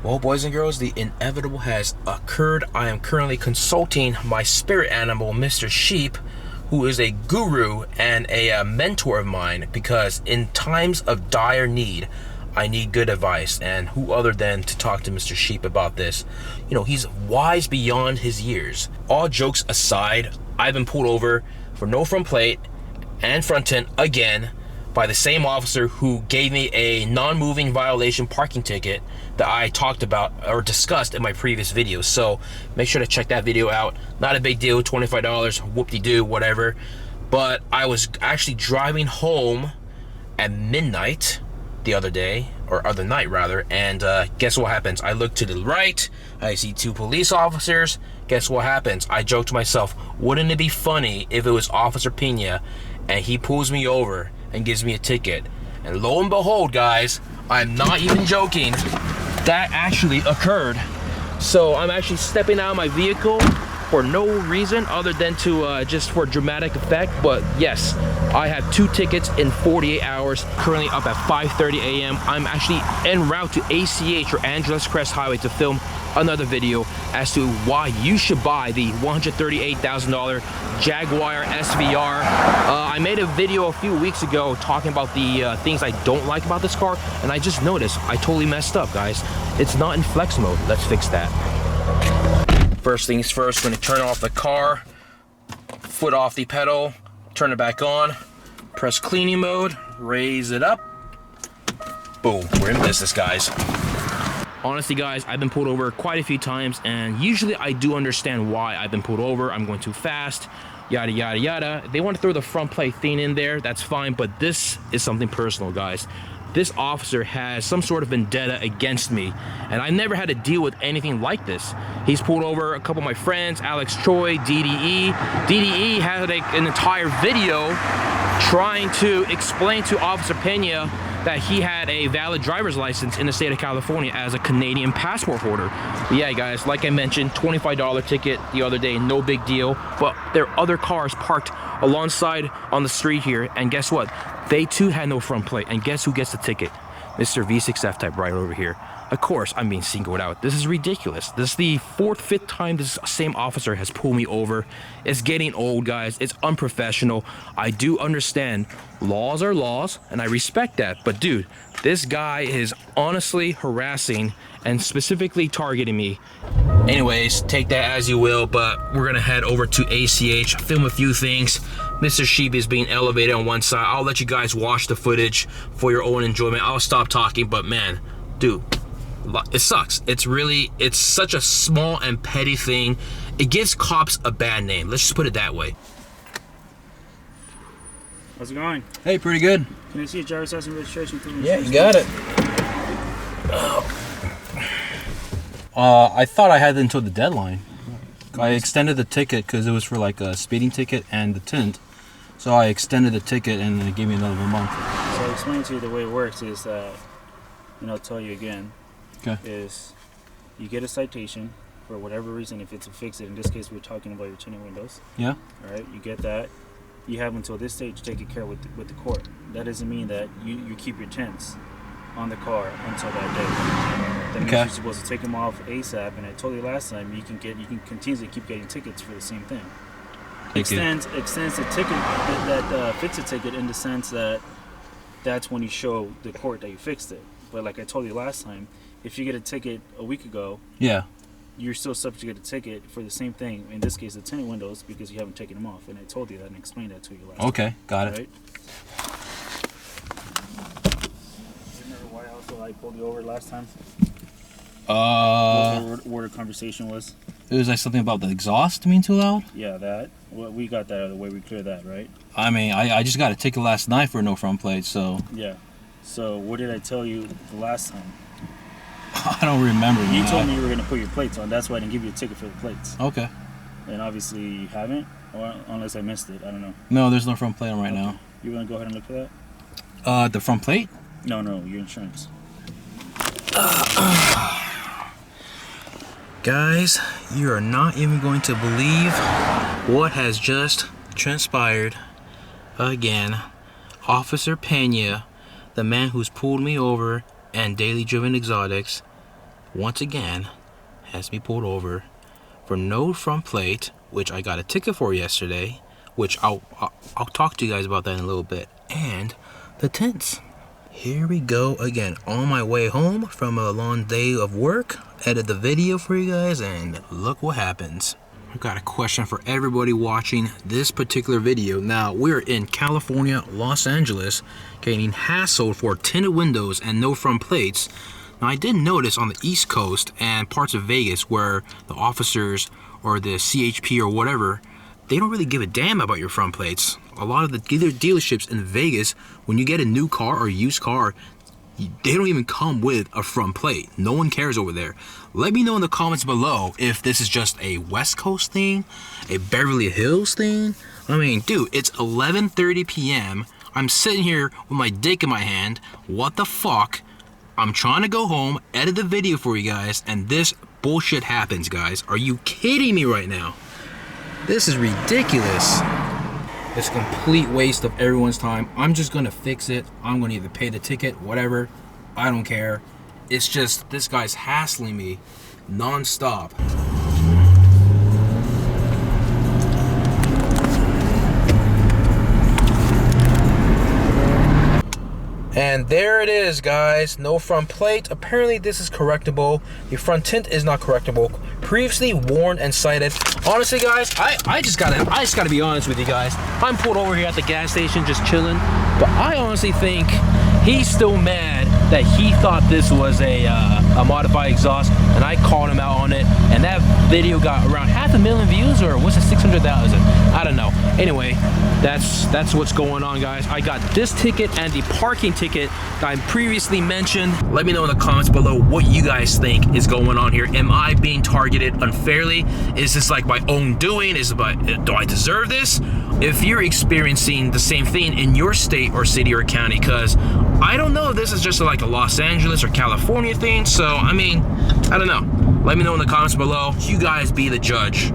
Well, boys and girls, the inevitable has occurred. I am currently consulting my spirit animal, Mr. Sheep, who is a guru and a mentor of mine, because in times of dire need, I need good advice. And who other than to talk to Mr. Sheep about this? You know, he's wise beyond his years. All jokes aside, I've been pulled over for no front plate and front tint again by the same officer who gave me a non-moving violation parking ticket that I talked about or discussed in my previous video. So make sure to check that video out. Not a big deal, $25, whoop-de-doo, whatever. But I was actually driving home at midnight the other day, or other night rather, and guess what happens? I look to the right, I see two police officers. Guess what happens? I joked to myself, wouldn't it be funny if it was Officer Pena and he pulls me over and gives me a ticket? And lo and behold, guys, I'm not even joking, that actually occurred. So I'm actually stepping out of my vehicle for no reason other than to just for dramatic effect. But yes, I have 2 tickets in 48 hours, currently up at 5:30 a.m. I'm actually en route to ACH, or Angeles Crest Highway, to film another video as to why you should buy the $138,000 Jaguar SVR. I made a video a few weeks ago talking about the things I don't like about this car, and I just noticed I totally messed up, guys. It's not in flex mode. Let's fix that. First things first, gonna turn off the car, foot off the pedal, turn it back on, press cleaning mode, raise it up. Boom, we're in business, guys. Honestly, guys, I've been pulled over quite a few times, and usually I do understand why I've been pulled over. I'm going too fast, yada, yada, yada. They want to throw the front plate thing in there, that's fine, but this is something personal, guys. This officer has some sort of vendetta against me, and I never had to deal with anything like this. He's pulled over a couple of my friends, Alex Troy, DDE. DDE had an entire video trying to explain to Officer Pena that he had a valid driver's license in the state of California as a Canadian passport holder. But yeah, guys, like I mentioned, $25 ticket the other day, no big deal. But there are other cars parked alongside on the street here, and guess what? They too had no front plate, and guess who gets the ticket? Mr. V6 F-Type right over here. Of course, I'm being singled out. This is ridiculous. This is the 4th, 5th time this same officer has pulled me over. It's getting old, guys. It's unprofessional. I do understand laws are laws, and I respect that. But dude, this guy is honestly harassing and specifically targeting me. Anyways, take that as you will, but we're gonna head over to ACH, film a few things. Mr. Sheep is being elevated on one side. I'll let you guys watch the footage for your own enjoyment. I'll stop talking, but man, dude, it sucks. It's such a small and petty thing. It gives cops a bad name. Let's just put it that way. How's it going? Hey, pretty good. Can I see a driver's license registration? Yeah, you got it. I thought I had it until the deadline. I extended the ticket because it was for like a speeding ticket and the tint. So I extended the ticket and they gave me another month. So I'll explain to you the way it works is that, and I'll tell you again, is you get a citation for whatever reason. If it's a fix-it, in this case we're talking about your tinted windows. Yeah. All right, you get that. You have until this stage to take it care with the court. That doesn't mean that you keep your tints on the car until that day. That means you're supposed to take them off ASAP. And I told you last time, you can continuously keep getting tickets for the same thing. Extends the ticket, that fix-it ticket, in the sense that that's when you show the court that you fixed it. But like I told you last time, if you get a ticket a week ago, yeah, you're still subject to get a ticket for the same thing. In this case, the tinted windows, because you haven't taken them off. And I told you that and explained that to you last time. Okay, got it. Right? Remember why also I pulled you over last time? What the conversation was? It was like something about the exhaust being too loud? Yeah, that. Well, we got that out of the way. We cleared that, right? I mean, I just got a ticket last night for no front plate, so... Yeah. So, what did I tell you the last time? I don't remember. You told me you were going to put your plates on. That's why I didn't give you a ticket for the plates. Okay. And obviously you haven't, or unless I missed it. I don't know. No, there's no front plate on right now. You want to go ahead and look for that? The front plate? No, your insurance. Guys, you are not even going to believe what has just transpired again. Officer Pena, the man who's pulled me over and daily driven exotics, once again has me pulled over for no front plate, which I got a ticket for yesterday, which I'll talk to you guys about that in a little bit, and the tints. Here we go again, on my way home from a long day of work. Edit the video for you guys, and look what happens. I've got a question for everybody watching this particular video. Now, we're in California, Los Angeles, getting hassled for tinted windows and no front plates. Now, I did notice on the East Coast and parts of Vegas where the officers or the CHP or whatever, they don't really give a damn about your front plates. A lot of the dealerships in Vegas, when you get a new car or used car, they don't even come with a front plate. No one cares over there. Let me know in the comments below if this is just a West Coast thing, a Beverly Hills thing. I mean, dude, it's 11:30 p.m. I'm sitting here with my dick in my hand. What the fuck? I'm trying to go home, edit the video for you guys, and this bullshit happens, guys. Are you kidding me right now? This is ridiculous. It's a complete waste of everyone's time. I'm just gonna fix it. I'm gonna either pay the ticket, whatever. I don't care. It's just, this guy's hassling me non-stop. And there it is, guys. No front plate. Apparently this is correctable. The front tint is not correctable. Previously warned and cited. Honestly, guys, I just gotta be honest with you guys. I'm pulled over here at the gas station just chilling, but I honestly think he's still mad that he thought this was a modified exhaust, and I called him out on it, and that video got around 500,000 views, or was it 600,000? I don't know. Anyway, that's what's going on, guys. I got this ticket and the parking ticket that I previously mentioned. Let me know in the comments below what you guys think is going on here. Am I being targeted unfairly? Is this like my own doing? Do I deserve this? If you're experiencing the same thing in your state or city or county, because I don't know if this is just like a Los Angeles or California thing. So I mean, I don't know. Let me know in the comments below. You guys be the judge.